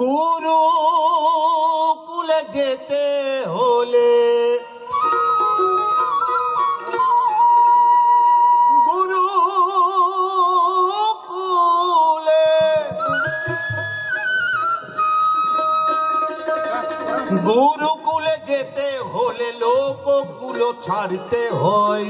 গুরুকুলে যেতে হলে গুরুকুলে যেতে হলে লোকগুলো ছাড়তে হয়।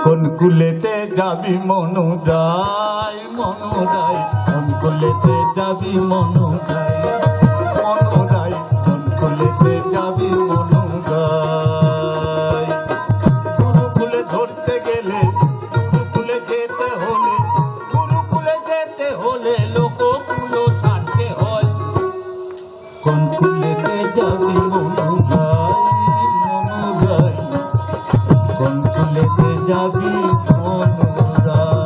কোন কুলেতে যাবি মনুরাই মনুরাই, কোন কুলেতে যাবি মনুরাই মনুরাই, কোন কুলেতে যাবি মনুরাই। গুরুকুলে ধরতে গেলে গুরুকুলে যেতে হলে গুরুকুলে যেতে হলে লোকগুলো ছাড়তে হয়। কোন কুলেতে যাবি মনুরাই মনুরাই, কোন কুলেতে যাবি মনুরাই।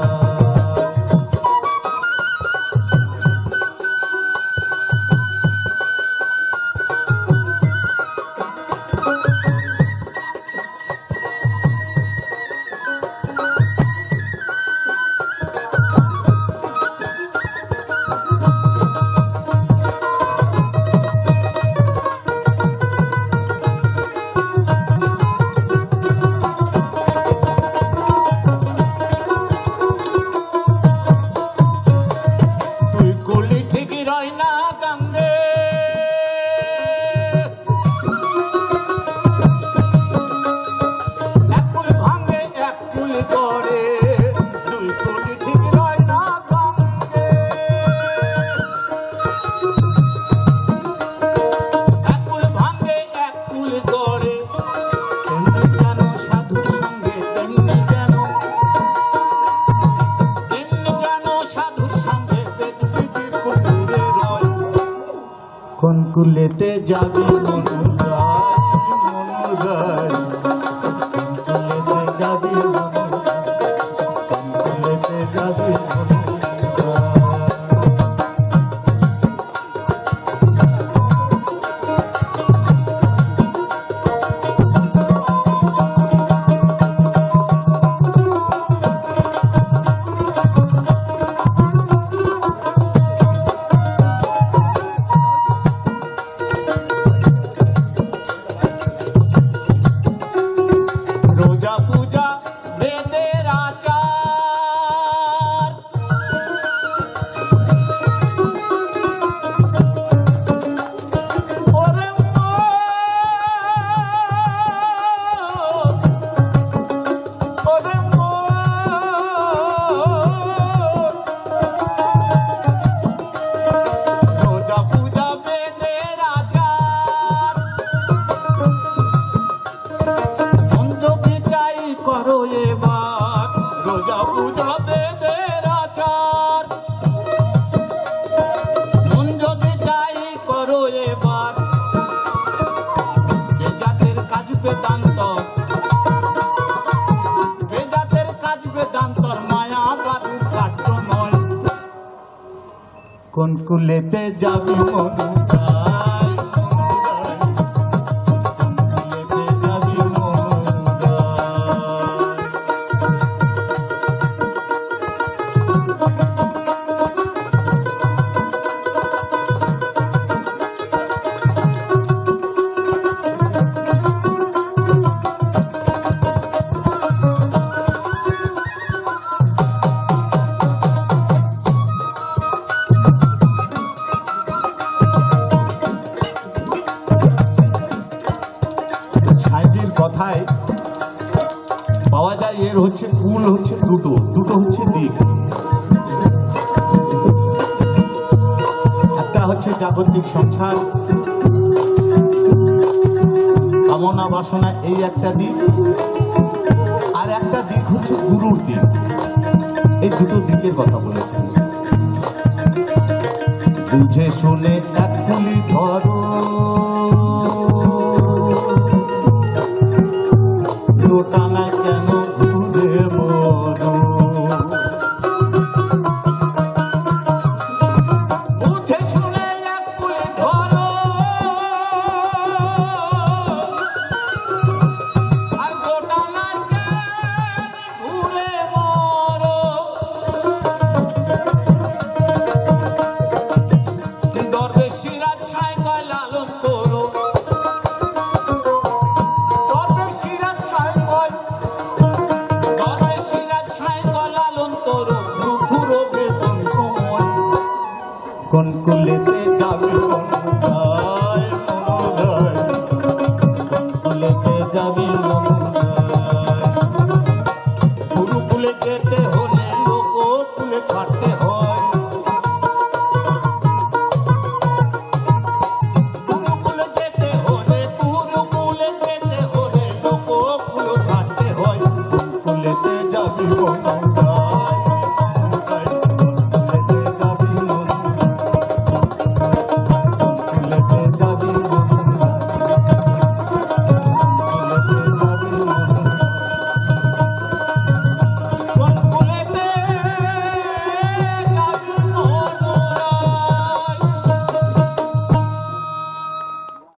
কোন কুলেতে যাবি মনুরাই মনুরাই, কোন কুলেতে যাবি মনুরাই, কোন কুলেতে যাবি মনুরাই। কোন কুলেতে যাবি মনুরাই মনুরাই, কোন কুলেতে যাবি কথায় পাওয়া যায়। এর হচ্ছে কুল হচ্ছে দুটো, দুটো হচ্ছে দিক। একটা হচ্ছে জাগতিক সংসার, কামনা বাসনা, এই একটা দিক। আর একটা দিক হচ্ছে গুরুর দিক। এই দুটো দিকের কথা বলেছেন। বুঝে শুনে এক কুলি ধরো, টানা কেন ঘুরে মরো। বুঝে শুনে এক কুলি ধরো, আর টানা কেন ঘুরে মরো। কোন কুলে সে যাবে কোন